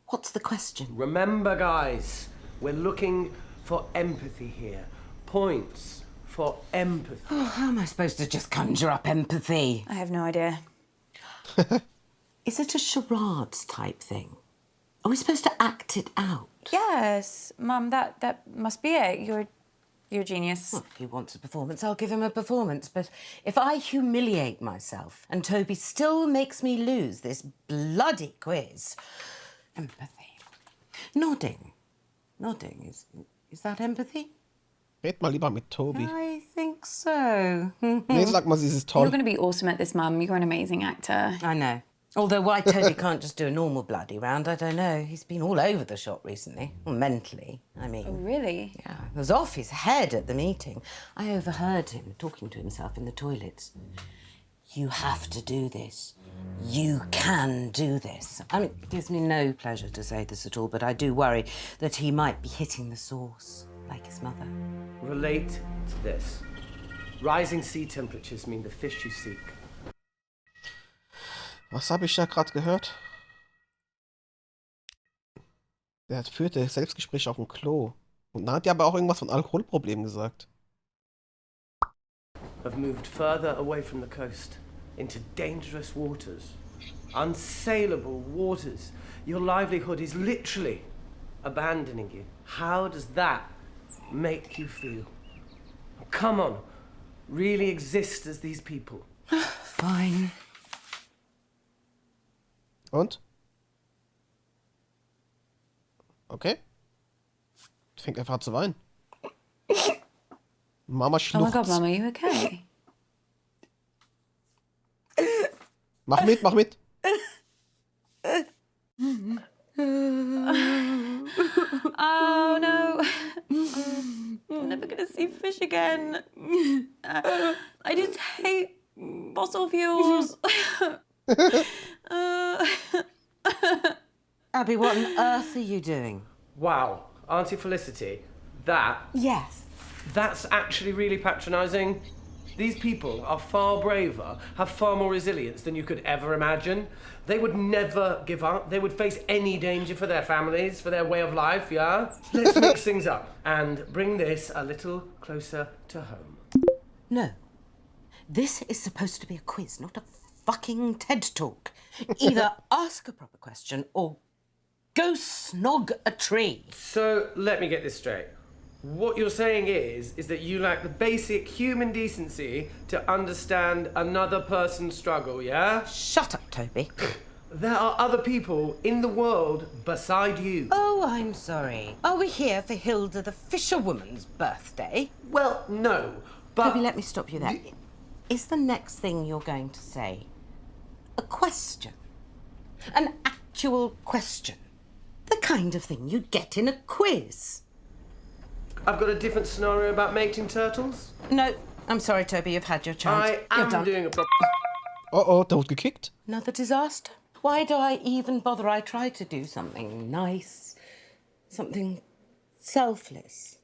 What's the question? Remember, guys, we're looking for empathy here. Points for empathy. Oh, how am I supposed to just conjure up empathy? I have no idea. Is it a charades type thing? Are we supposed to act it out? Yes, Mum, that must be it. You're a genius. Well, if he wants a performance, I'll give him a performance. But if I humiliate myself and Toby still makes me lose this bloody quiz... Empathy. Nodding. Is that empathy? Red mal lieber mit Toby. I think so. Nee, sag mal, sie ist toll. You're going to be awesome at this, Mum. You're an amazing actor. I know. Although why Toby can't just do a normal bloody round, I don't know. He's been all over the shop recently. Well, mentally, I mean. Oh, really? Yeah, he was off his head at the meeting. I overheard him talking to himself in the toilets. You have to do this. You can do this. I mean, it gives me no pleasure to say this at all, but I do worry that he might be hitting the source, like his mother. Relate to this. Rising sea temperatures mean the fish you seek. Was habe ich da gerade gehört? Der führte Selbstgespräche auf dem Klo. Und dann hat er aber auch irgendwas von Alkoholproblemen gesagt. Have moved further away from the coast into dangerous waters, unsailable waters. Your livelihood is literally abandoning you. How does that make you feel? Come on, really exist as these people. Fine. Und? Okay. Fängt einfach an zu weinen. Mama Oh my schluchzt. God, Mum, are you okay? Mach mit, mach mit. Oh no. I'm never gonna see fish again. I just hate fossil fuels. Abby, what on earth are you doing? Wow, Auntie Felicity, Yes. that's actually really patronising. These people are far braver, have far more resilience than you could ever imagine. They would never give up. They would face any danger for their families, for their way of life, yeah? Let's mix things up and bring this a little closer to home. No. This is supposed to be a quiz, not a fucking TED Talk. Either ask a proper question or go snog a tree. So, let me get this straight. What you're saying is that you lack the basic human decency to understand another person's struggle, yeah? Shut up, Toby. There are other people in the world beside you. Oh, I'm sorry. Are we here for Hilda the fisherwoman's birthday? Well, no, but... Toby, let me stop you there. Is the next thing you're going to say a question? An actual question? The kind of thing you'd get in a quiz? I've got a different scenario about mating turtles. No, I'm sorry, Toby, you've had your chance. I You're am done. doing a... Oh, der wurde gekickt. Another disaster. Why do I even bother? I try to do something nice, something selfless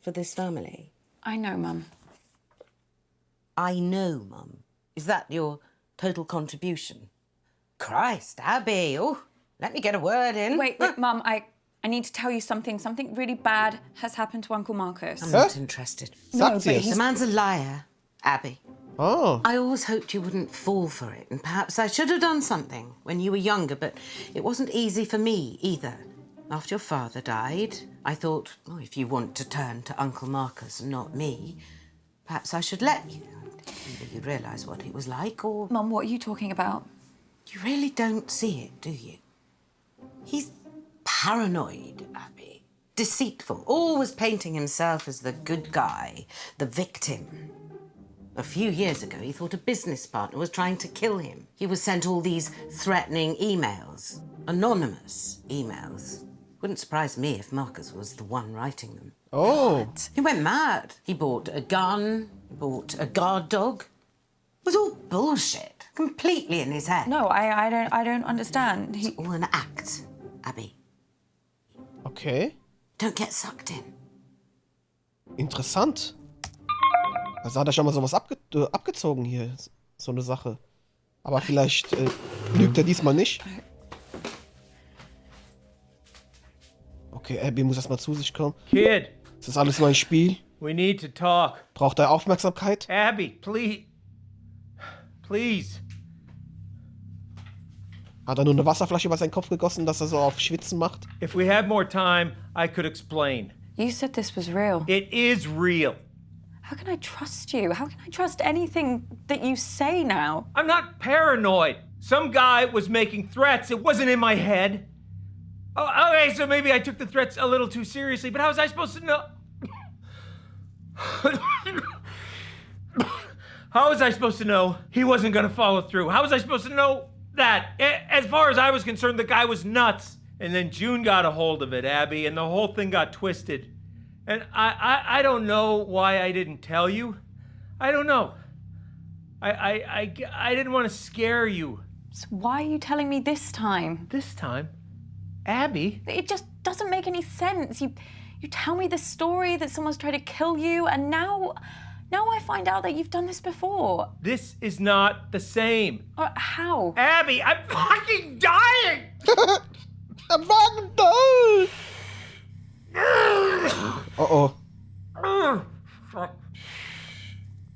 for this family. I know, Mum. I know, Mum. Is that your total contribution? Christ, Abby. Oh, let me get a word in. Wait, Mum, I need to tell you something. Something really bad has happened to Uncle Marcus. I'm not interested. Sagt sie es? The man's a liar, Abby. Oh. I always hoped you wouldn't fall for it, and perhaps I should have done something when you were younger, but it wasn't easy for me either. After your father died, I thought, oh, if you want to turn to Uncle Marcus and not me, perhaps I should let you. Either you realise what it was like, or... Mum, what are you talking about? You really don't see it, do you? He's paranoid, Abby. Deceitful, always painting himself as the good guy, the victim. A few years ago, he thought a business partner was trying to kill him. He was sent all these threatening emails, anonymous emails. Wouldn't surprise me if Marcus was the one writing them. Oh. He went mad. He bought a gun, he bought a guard dog. It was all bullshit, completely in his head. No, I don't understand. It's all an act, Abby. Okay. Don't get sucked in. Interessant. Also hat er schon mal sowas abgezogen hier. So eine Sache. Aber vielleicht lügt er diesmal nicht. Okay, Abby muss erstmal zu sich kommen. Kid, Ist das alles nur ein Spiel? we need to talk. Braucht er Aufmerksamkeit? Abby, please. Please. Hat er nur eine Wasserflasche über seinen Kopf gegossen, dass er so auf Schwitzen macht? If we had more time, I could explain. You said this was real. It is real. How can I trust you? How can I trust anything that you say now? I'm not paranoid. Some guy was making threats. It wasn't in my head. Oh, okay, so maybe I took the threats a little too seriously, but how was I supposed to know? How was I supposed to know he wasn't gonna follow through? How was I supposed to know that? As far as I was concerned, the guy was nuts. And then June got a hold of it, Abby, and the whole thing got twisted. And I don't know why I didn't tell you. I don't know. I didn't want to scare you. So why are you telling me this time? This time, Abby. It just doesn't make any sense. You tell me the story that someone's tried to kill you, and now I find out that you've done this before. This is not the same. How? Abby, I'm fucking dying! I'm fucking done! Oh.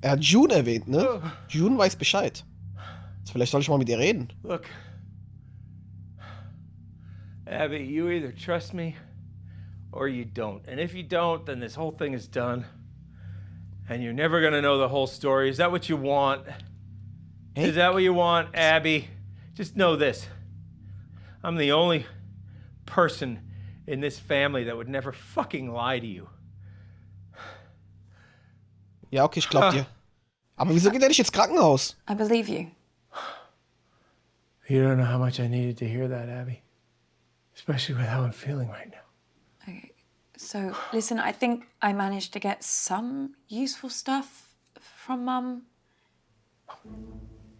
Er hat June erwähnt, ne? June weiß Bescheid. Also vielleicht soll ich mal mit ihr reden. Look, Abby, you either trust me or you don't. And if you don't, then this whole thing is done. And you're never gonna know the whole story. Is that what you want? Hey. Is that what you want, Abby? Just know this. I'm the only person in this family that would never fucking lie to you. Ja, okay, ich glaub dir. Aber wieso geht er nicht ins Krankenhaus? I believe you. You don't know how much I needed to hear that, Abby. Especially with how I'm feeling right now. Okay. So, listen, I think I managed to get some useful stuff from Mum.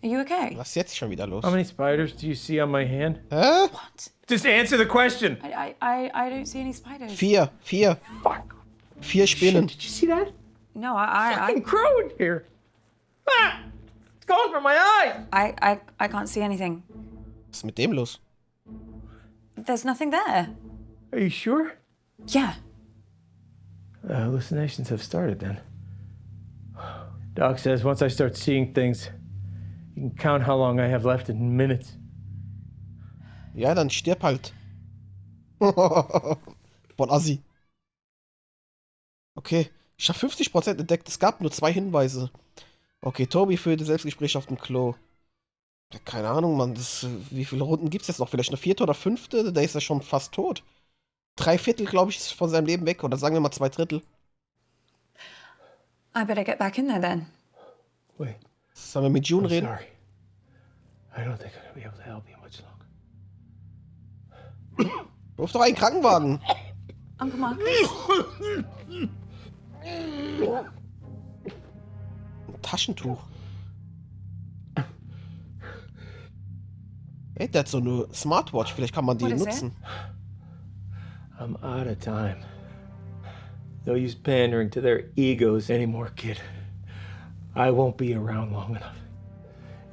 Are you okay? Was ist jetzt schon wieder los? How many spiders do you see on my hand? Hä? What? Just answer the question. I don't see any spiders. 4. Fuck. 4 Spinnen. Did you see that? No, I Fucking crow in here. Ah! It's going from my eye. I can't see anything. Was ist mit dem los? There's nothing there. Are you sure? Yeah. The hallucinations have started then. Doc says once I start seeing things, you can count how long I have left in minutes. Ja, dann stirb halt. Von Assi. Okay, ich habe 50% entdeckt. Es gab nur 2 Hinweise. Okay, Toby führte Selbstgespräch auf dem Klo. Ja, keine Ahnung, Mann. Wie viele Runden gibt es jetzt noch? Vielleicht eine 4. oder 5.? Der ist ja schon fast tot. 3/4, glaube ich, ist von seinem Leben weg. Oder sagen wir mal 2/3. I better get back in there then. Wait. Sollen wir mit June reden? Sorry. I don't think I'm gonna be able to help you much longer. Ruf doch einen Krankenwagen. Uncle Marcus? Ein Taschentuch. Hey, der hat so eine Smartwatch. Vielleicht kann man die nutzen. I'm out of time. No use pandering to their egos anymore, kid. I won't be around long enough.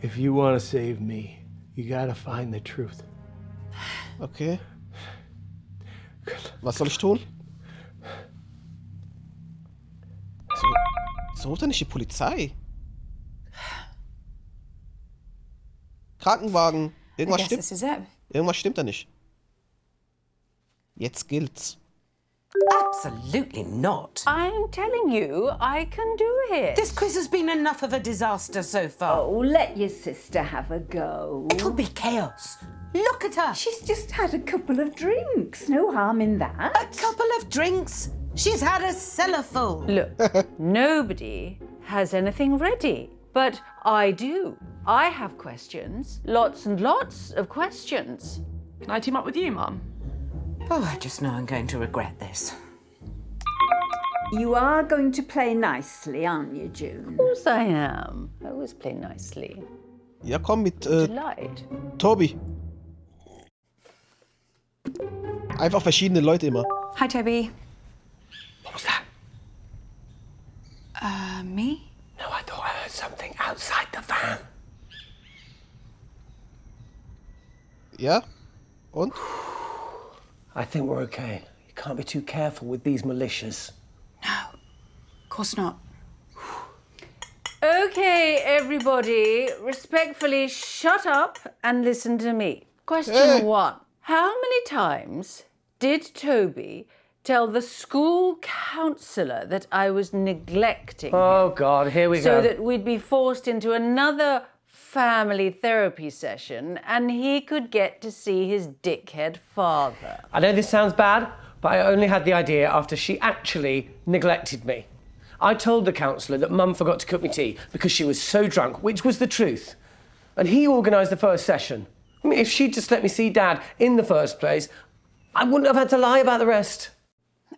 If you want to save me, you gotta find the truth. Okay. Was soll ich tun? So ruft er nicht die Polizei. Krankenwagen. Irgendwas stimmt. This is it. Irgendwas stimmt da nicht. Jetzt gilt's. Absolutely not. I'm telling you, I can do it. This quiz has been enough of a disaster so far. Oh, let your sister have a go. It'll be chaos. Look at her. She's just had a couple of drinks. No harm in that. A couple of drinks. She's had a cellar full. Look, nobody has anything ready, but I do. I have questions, lots and lots of questions. Can I team up with you, Mum? Oh, I just know I'm going to regret this. You are going to play nicely, aren't you, June? Of course I am. I always play nicely. Ja, komm mit Delight. Toby. Einfach verschiedene Leute immer. Hi, Toby. What was that? Me? No, I thought I heard something outside the van. Ja? Und? I think we're okay. You can't be too careful with these militias. No, of course not. Okay, everybody, respectfully shut up and listen to me. Question Hey. 1. How many times did Toby tell the school counsellor that I was neglecting him Oh, God, here we so go. that we'd be forced into another family therapy session and he could get to see his dickhead father? I know this sounds bad, but I only had the idea after she actually neglected me. I told the counsellor that Mum forgot to cook me tea because she was so drunk, which was the truth. And he organised the first session. I mean, if she'd just let me see Dad in the first place, I wouldn't have had to lie about the rest.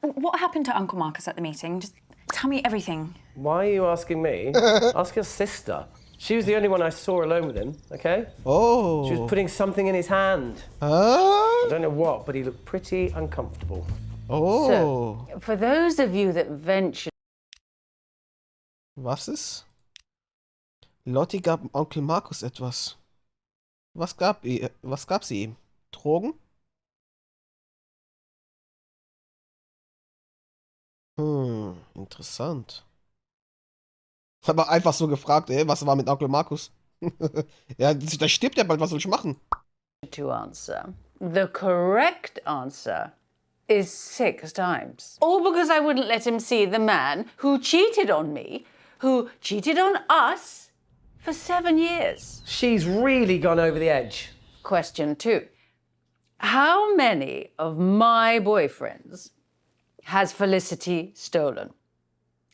What happened to Uncle Marcus at the meeting? Just tell me everything. Why are you asking me? Ask your sister. She was the only one I saw alone with him, okay? Oh. She was putting something in his hand. I Ah. don't know what, but he looked pretty uncomfortable. Oh. So, for those of you that venture Was ist? Lotti gab Onkel Marcus etwas. Was gab sie ihm? Drogen? Interessant. Aber einfach so gefragt, was war mit Onkel Marcus? Ja, da stirbt er bald, was soll ich machen? to answer, the correct answer is 6 times. All because I wouldn't let him see the man who cheated on me, who cheated on us for 7 years. She's really gone over the edge. Question 2. How many of my boyfriends has Felicity stolen?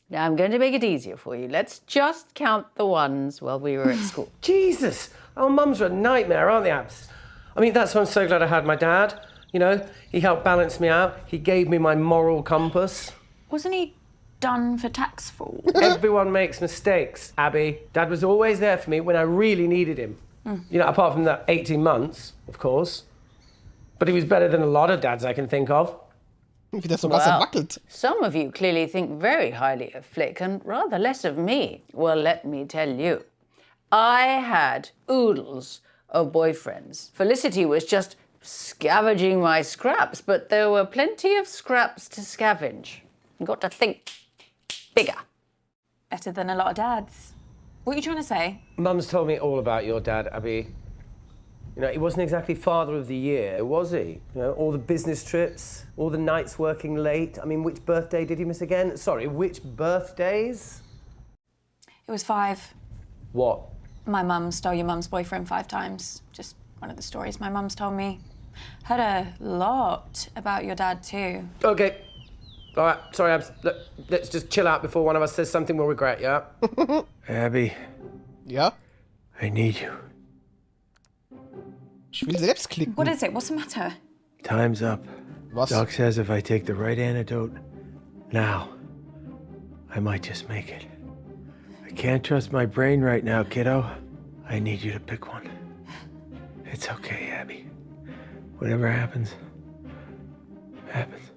Now, I'm going to make it easier for you. Let's just count the ones while we were at school. Jesus, our mums are a nightmare, aren't they, Abs? I mean, that's why I'm so glad I had my dad. You know, he helped balance me out. He gave me my moral compass. Wasn't he done for tax fraud? Everyone makes mistakes, Abby. Dad was always there for me when I really needed him. You know, apart from that 18 months, of course. But he was better than a lot of dads I can think of. Wie das so was wackelt. Some of you clearly think very highly of Flick and rather less of me. Well, let me tell you. I had oodles of boyfriends. Felicity was just scavenging my scraps, but there were plenty of scraps to scavenge. You got to think bigger. better than a lot of dads. What are you trying to say? Mum's told me all about your dad, Abby. You know, he wasn't exactly father of the year, was he? You know, all the business trips, all the nights working late. I mean, which birthday did he miss again? Sorry, which birthdays? It was 5. What? My mum stole your mum's boyfriend 5 times. Just one of the stories my mum's told me. Heard a lot about your dad, too. Okay. All right, sorry, Abs. Look, let's just chill out before one of us says something we'll regret, yeah? Abby, Ja? I need you. Ich will selbst klicken. What is it? What's the matter? Time's up. Was? Doc says if I take the right antidote now, I might just make it. I can't trust my brain right now, kiddo. I need you to pick one. It's okay, Abby. Whatever happens, happens.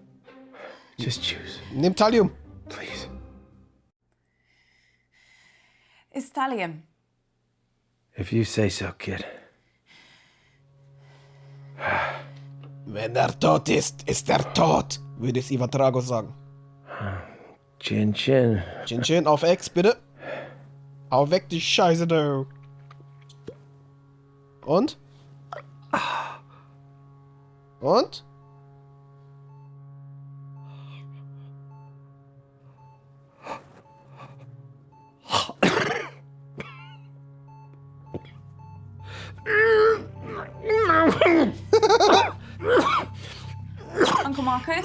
Just choose, Nimm Thallium. please. It's thallium. If you say so, kid. Wenn tot ist, ist tot, würde es Ivan Drago sagen. Chin chin. Chin Chin, auf Ex, bitte. Hau weg die Scheiße, du. Und? Und? Uncle Marcus?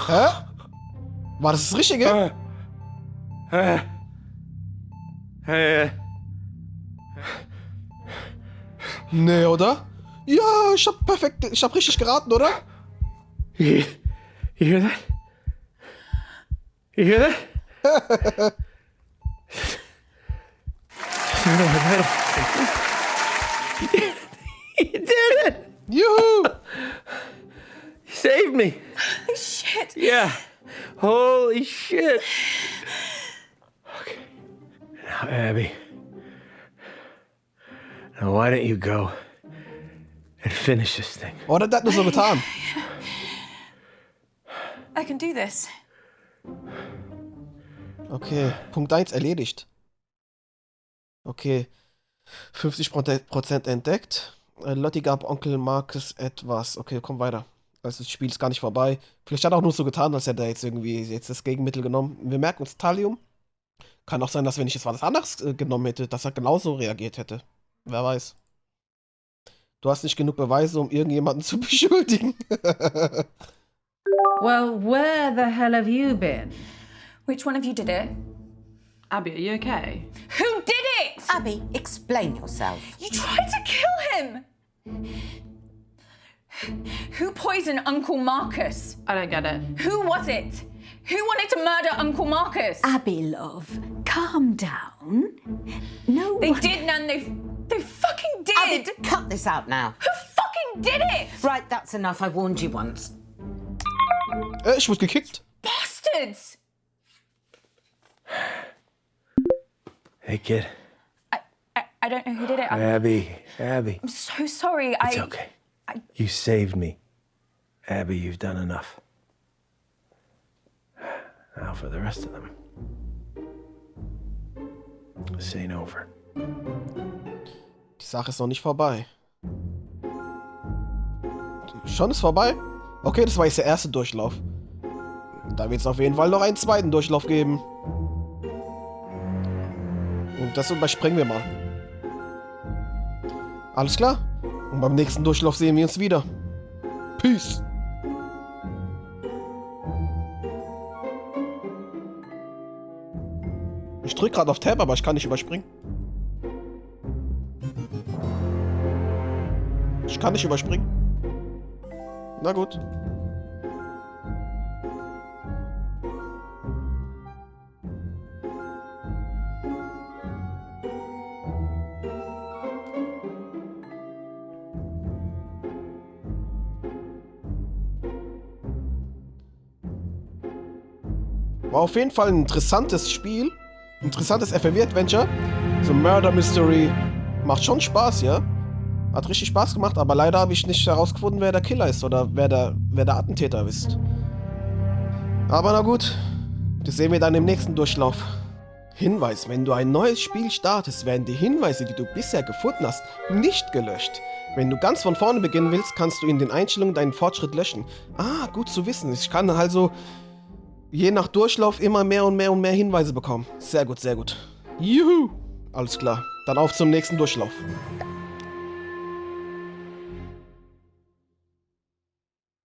Hä? War das das Richtige? Nee, oder? Ja, ich hab richtig geraten, oder? You hear that? You hear that? You did it! Juhu! You saved me! Shit! Yeah. Holy shit! Okay. Now, Abby. Now, why don't you go and finish this thing? Oder der hat nur so getan. I can do this. Okay, Punkt 1 erledigt. Okay, 50% entdeckt. Lotti gab Onkel Marcus etwas. Okay, komm weiter. Also das Spiel ist gar nicht vorbei. Vielleicht hat er auch nur so getan, als hätte er jetzt irgendwie das Gegenmittel genommen. Wir merken uns Thallium. Kann auch sein, dass wenn ich jetzt was anderes genommen hätte, dass er genauso reagiert hätte. Wer weiß. Du hast nicht genug Beweise, um irgendjemanden zu beschuldigen. Well, where the hell have you been? Which one of you did it? Abby, are you okay? Who did it? Abby, explain yourself. You tried to kill him! Who poisoned Uncle Marcus? I don't get it. Who was it? Who wanted to murder Uncle Marcus? Abby, love, calm down. No They one... did, Nan. They fucking did! Abby, cut this out now. Who fucking did it? Right, that's enough. I warned you once. Ich wurde gekickt. Bastards! Hey, kid. I don't know who did it. I'm Abby. so sorry. It's okay. You saved me. Abby, you've done enough. Now for the rest of them. This ain't over. Die Sache ist noch nicht vorbei. Schon ist vorbei? Okay, das war jetzt der erste Durchlauf. Da wird es auf jeden Fall noch einen zweiten Durchlauf geben. Und das überspringen wir mal. Alles klar? Und beim nächsten Durchlauf sehen wir uns wieder. Peace. Ich drück gerade auf Tab, aber ich kann nicht überspringen. Ich kann nicht überspringen. Na gut. War auf jeden Fall ein interessantes Spiel. Interessantes FMV-Adventure. So Murder-Mystery. Macht schon Spaß, ja? Hat richtig Spaß gemacht, aber leider habe ich nicht herausgefunden, wer der Killer ist oder wer der Attentäter ist. Aber na gut, das sehen wir dann im nächsten Durchlauf. Hinweis: Wenn du ein neues Spiel startest, werden die Hinweise, die du bisher gefunden hast, nicht gelöscht. Wenn du ganz von vorne beginnen willst, kannst du in den Einstellungen deinen Fortschritt löschen. Ah, gut zu wissen. Ich kann also je nach Durchlauf immer mehr und mehr und mehr Hinweise bekommen. Sehr gut, sehr gut. Juhu! Alles klar, dann auf zum nächsten Durchlauf.